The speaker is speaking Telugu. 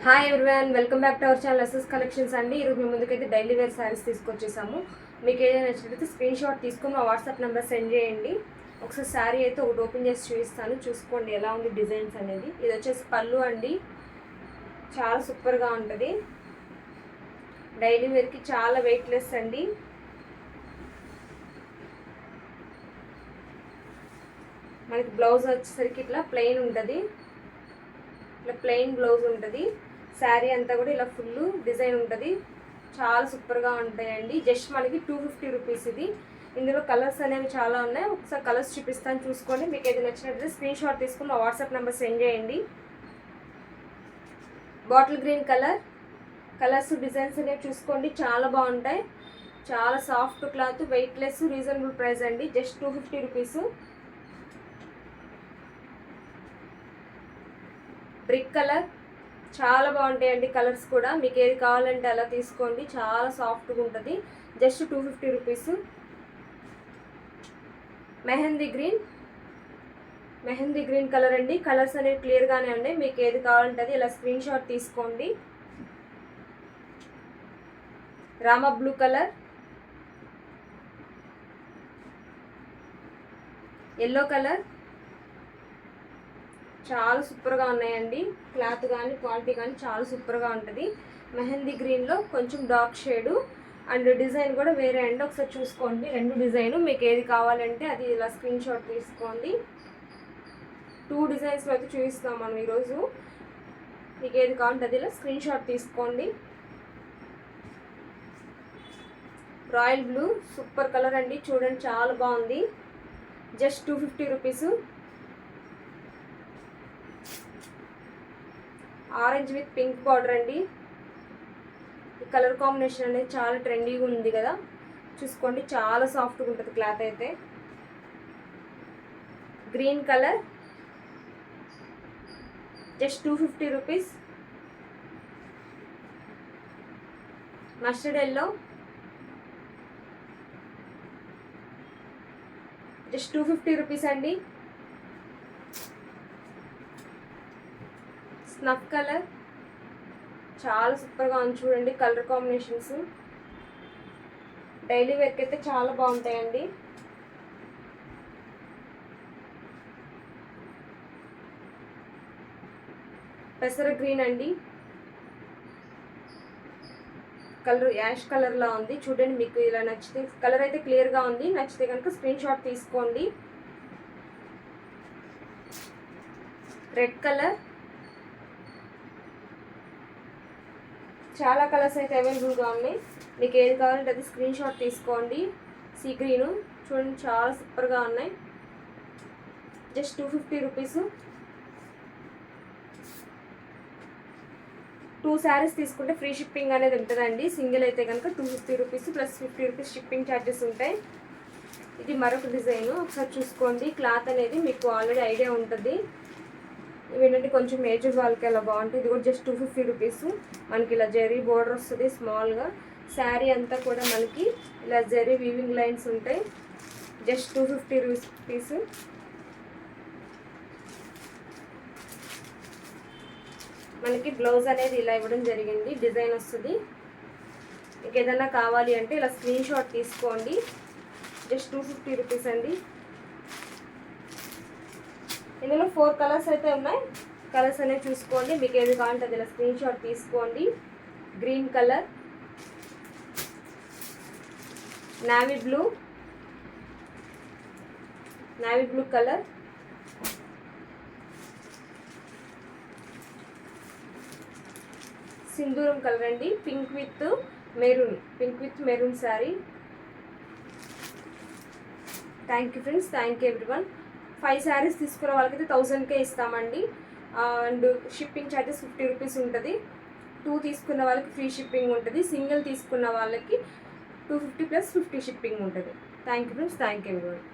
Hi everyone, welcome back to our channel SS collections అండి. ఈరోజు మీ ముందుకైతే డైలీ వేర్ శారీస్ తీసుకొచ్చేసాము. మీకు ఏదైనా నచ్చినట్లయితే స్క్రీన్ షాట్ తీసుకొని మా వాట్సాప్ నెంబర్ సెండ్ చేయండి. ఒకసారి శారీ అయితే ఒకటి ఓపెన్ చేసి చూపిస్తాను, చూసుకోండి ఎలా ఉంది డిజైన్స్ అనేది. ఇది వచ్చేసి పళ్ళు అండి, చాలా సూపర్గా ఉంటుంది. డైలీ వేర్కి చాలా వెయిట్లెస్ అండి. మనకి బ్లౌజ్ వచ్చేసరికి ఇట్లా ప్లెయిన్ ఉంటుంది, ఇట్లా ప్లెయిన్ బ్లౌజ్ ఉంటుంది. శారీ అంతా కూడా ఇలా ఫుల్ డిజైన్ ఉంటుంది, చాలా సూపర్గా ఉంటాయండి. జస్ట్ మనకి 250 రూపీస్ ఇది. ఇందులో కలర్స్ అనేవి చాలా ఉన్నాయి, ఒకసారి కలర్స్ చూపిస్తాను చూసుకోండి. మీకు ఏది నచ్చినట్లయితే స్క్రీన్ షాట్ తీసుకుని మా వాట్సాప్ నెంబర్ సెండ్ చేయండి. బాటిల్ గ్రీన్ కలర్స్ డిజైన్స్ అనేవి చూసుకోండి, చాలా బాగుంటాయి. చాలా soft cloth, weightless, reasonable price అండి. Just 250 rupees. బ్రిక్ కలర్ చాలా బాగుంటాయండి కలర్స్ కూడా. మీకు ఏది కావాలంటే అలా తీసుకోండి, చాలా సాఫ్ట్గా ఉంటుంది. Just 250 rupees. Mehndi green colour అండి. కలర్స్ అనేవి క్లియర్గానే ఉన్నాయి, మీకు ఏది కావాలంటే అది ఇలా స్క్రీన్ షాట్ తీసుకోండి. Rama blue colour, yellow colour చాలా సూపర్గా ఉన్నాయండి. క్లాత్ కానీ క్వాలిటీ కానీ చాలా సూపర్గా ఉంటుంది. మెహందీ గ్రీన్లో కొంచెం డార్క్ షేడు అండ్ డిజైన్ కూడా వేరే అండి. ఒకసారి చూసుకోండి రెండు డిజైను. మీకు ఏది కావాలంటే అది ఇలా స్క్రీన్ షాట్ తీసుకోండి. 2 డిజైన్స్లో అయితే చూపిస్తాం మనం ఈరోజు. మీకు ఏది కావాలంటే అది ఇలా స్క్రీన్ షాట్ తీసుకోండి. రాయల్ బ్లూ సూపర్ కలర్ అండి, చూడండి చాలా బాగుంది. Just 250 rupees. Orange with pink border అండి. ఈ కలర్ కాంబినేషన్ అనేది చాలా ట్రెండీగా ఉంది కదా, చూసుకోండి చాలా సాఫ్ట్గా ఉంటుంది క్లాత్ అయితే. Green colour just 250 rupees. Mustard yellow just 250 rupees అండి. స్నఫ్ కలర్ చాలా సూపర్గా ఉంది, చూడండి కలర్ కాంబినేషన్స్. డైలీ వేర్కి అయితే చాలా బాగుంటాయండి. పెసర గ్రీన్ అండి, కలర్ యాష్ కలర్లా ఉంది. చూడండి మీకు ఇలా నచ్చితే, కలర్ అయితే క్లియర్గా ఉంది, నచ్చితే కనుక స్క్రీన్ షాట్ తీసుకోండి. రెడ్ కలర్, చాలా కలర్స్ అయితే అవైలబుల్గా ఉన్నాయి. మీకు ఏది కావాలంటే అది స్క్రీన్ షాట్ తీసుకోండి. సీ గ్రీను చూడండి చాలా సూపర్గా ఉన్నాయి. Just 250 rupees. 2 శారీస్ తీసుకుంటే ఫ్రీ షిప్పింగ్ అనేది ఉంటుందండి. సింగిల్ అయితే కనుక 250 rupees plus 50 rupees shipping charges ఉంటాయి. ఇది మరొక డిజైన్, ఒకసారి చూసుకోండి. క్లాత్ అనేది మీకు ఆల్రెడీ ఐడియా ఉంటుంది. ఇవేంటంటే కొంచెం ఏజ్డ్ వాళ్ళకి అలా బాగుంటుంది. ఇది కూడా జస్ట్ 250 రూపీస్. మనకి ఇలా జరీ బోర్డర్ వస్తుంది స్మాల్గా. శారీ అంతా కూడా మనకి ఇలా జరీ వీవింగ్ లైన్స్ ఉంటాయి. Just 250 rupees. మనకి బ్లౌజ్ అనేది ఇలా ఇవ్వడం జరిగింది, డిజైన్ వస్తుంది. మీకు ఏదైనా కావాలి అంటే ఇలా స్క్రీన్ షాట్ తీసుకోండి. జస్ట్ 250 రూపీస్ అండి. ఇందులో 4 కలర్స్ అయితే ఉన్నాయి, కలర్స్ అనేవి చూసుకోండి. మీకు ఏది కావాలంటే అది ఇలా స్క్రీన్ షాట్ తీసుకోండి. Green colour, navy blue colour, సింధూరం కలర్ అండి. Pink with maroon sari. Thank you friends, thank you everyone. 5 saris తీసుకున్న వాళ్ళకైతే 1000కే ఇస్తామండి. అండ్ షిప్పింగ్ ఛార్జెస్ 50 రూపీస్ ఉంటుంది. 2 తీసుకున్న వాళ్ళకి ఫ్రీ షిప్పింగ్ ఉంటుంది. సింగిల్ తీసుకున్న వాళ్ళకి 250 ప్లస్ 50 షిప్పింగ్ ఉంటుంది. Thank you friends, thank you everyone.